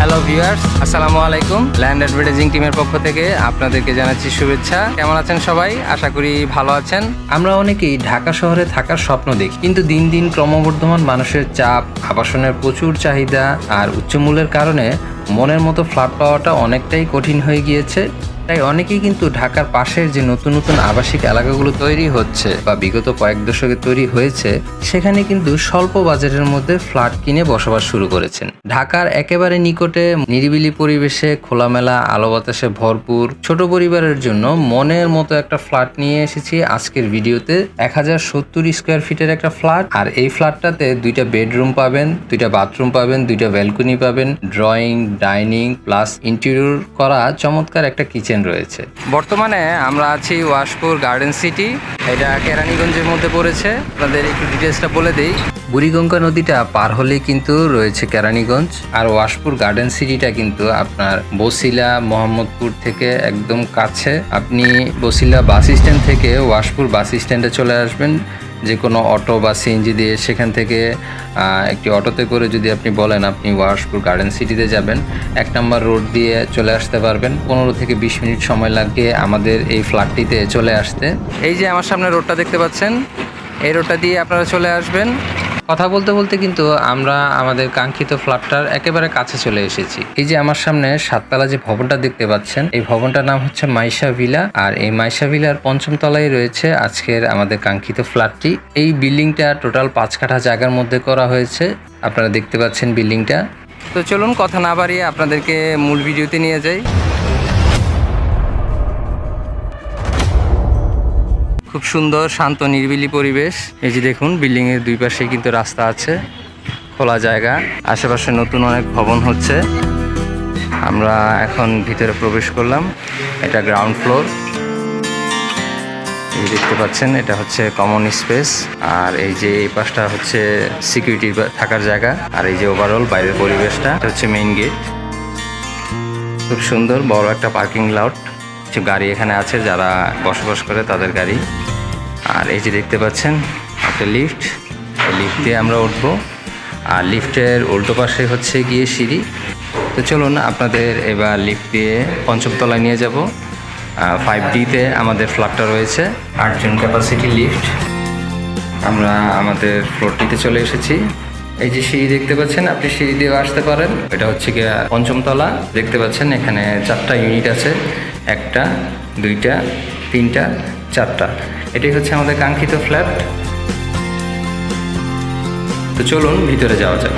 Hello viewers, আসসালামু আলাইকুম। Land advertising টিমের পক্ষ থেকে আপনাদেরকে জানাচ্ছি শুভেচ্ছা। কেমন আছেন সবাই? আশা করি ভালো আছেন। আমরা অনেকেই ঢাকা শহরে থাকার স্বপ্ন দেখি, কিন্তু দিন দিন ক্রমবর্ধমান মানুষের চাপ, আবাসনের প্রচুর চাহিদা আর উচ্চমূল্যের কারণে মনের মতো ফ্ল্যাট পাওয়াটা অনেকটাই কঠিন হয়ে গিয়েছে। তাই অনেকেই কিন্তু ঢাকার পাশের যে নতুন নতুন আবাসিক এলাকাগুলো তৈরি হচ্ছে বা বিগত কয়েক দশকে তৈরি হয়েছে, সেখানে কিন্তু স্বল্প বাজেটের মধ্যে ফ্ল্যাট কিনে বসবাস শুরু করেছেন। ঢাকার একেবারে নিকটে নিরিবিলি পরিবেশে খোলামেলা আলো বাতাসে ভরপুর ছোট পরিবারের জন্য মনের মতো একটা ফ্ল্যাট নিয়ে এসেছি আজকের ভিডিওতে। 1070 স্কোয়ার ফিটের একটা ফ্ল্যাট, আর এই ফ্ল্যাটটাতে 2টা বেডরুম পাবেন, 2টা বাথরুম পাবেন, 2টা ব্যালকনি পাবেন, ড্রয়িং, ডাইনিং প্লাস ইন্টেরিয়র করা চমৎকার একটা কিচেন রয়েছে। বর্তমানে আমরা আছি ওয়াশপুর গার্ডেন সিটি, এটা কেরানীগঞ্জের মধ্যে পড়েছে। আপনাদের একটু ডিটেলসটা বলে দিই। বুড়িগঙ্গা নদীটা পার হলেই কিন্তু রয়েছে কেরানীগঞ্জ, আর ওয়াশপুর গার্ডেন সিটিটা কিন্তু আপনার বসিলা মোহাম্মদপুর থেকে একদম কাছে। আপনি বসিলা বাস স্ট্যান্ড থেকে ওয়াশপুর বাস স্ট্যান্ডে চলে আসবেন, যে কোনো অটো বা সিএনজি দিয়ে। সেখান থেকে একটি অটোতে করে যদি আপনি বলেন আপনি ওয়াশপুর গার্ডেন সিটিতে যাবেন, 1 নম্বর রোড দিয়ে চলে আসতে পারবেন। 15 থেকে 20 মিনিট সময় লাগে আমাদের এই ফ্ল্যাটটিতে চলে আসতে। এই যে আমার সামনে রোডটা দেখতে পাচ্ছেন, এই রোডটা দিয়ে আপনারা চলে আসবেন। কথা বলতে বলতে কিন্তু আমরা আমাদের কাঙ্ক্ষিত ফ্ল্যাটটার একেবারে কাছে চলে এসেছি। এই যে আমার সামনে 7তলা যে ভবনটা দেখতে পাচ্ছেন, এই ভবনটার নাম হচ্ছে মাইশা ভিলা, আর এই মাইশা ভিলার 5ম তলায় রয়েছে আজকের আমাদের কাঙ্ক্ষিত ফ্ল্যাটটি। এই বিল্ডিংটা টোটাল 5 কাঠা জায়গার মধ্যে করা হয়েছে, আপনারা দেখতে পাচ্ছেন বিল্ডিংটা। তো চলুন কথা না বাড়িয়ে আপনাদেরকে মূল ভিডিওতে নিয়ে যাই। খুব সুন্দর শান্ত নিরিবিলি পরিবেশ। এই যে দেখুন, বিল্ডিং এর দুই পাশে কিন্তু রাস্তা আছে, খোলা জায়গা, আশেপাশে নতুন অনেক ভবন হচ্ছে। আমরা এখন ভিতরে প্রবেশ করলাম। এটা গ্রাউন্ড ফ্লোর। এই দেখতে পাচ্ছেন, এটা হচ্ছে কমন স্পেস, আর এই যে এই পাশটা হচ্ছে সিকিউরিটি থাকার জায়গা, আর এই যে ওভারঅল বাইরের পরিবেশটা, এটা হচ্ছে মেইন গেট। খুব সুন্দর বড় একটা পার্কিং লট, কিছু গাড়ি এখানে আছে যারা বসবাস করে তাদের গাড়ি। আর এই যে দেখতে পাচ্ছেন একটা লিফট, এই লিফট দিয়ে আমরা উঠবো, আর লিফটের উল্টো পাশে হচ্ছে গিয়ে সিঁড়ি। তো চলুন আপনাদের এবার লিফট দিয়ে 5ম তলায় নিয়ে যাব। 5D-তে আমাদের ফ্ল্যাটটা রয়েছে, 8 জন ক্যাপাসিটি লিফট। আমরা আমাদের ফ্লোরটিতে চলে এসেছি। এই যে সিঁড়ি দেখতে পাচ্ছেন, আপনি সিঁড়ি দিয়েও আসতে পারেন। এটা হচ্ছে গিয়ে 5ম তলা। দেখতে পাচ্ছেন এখানে 4টা ইউনিট আছে, 1টা 2টা 3টা 4টা। এটাই হচ্ছে আমাদের কাঙ্ক্ষিত ফ্ল্যাট। তো চলুন ভিতরে যাওয়া যাক।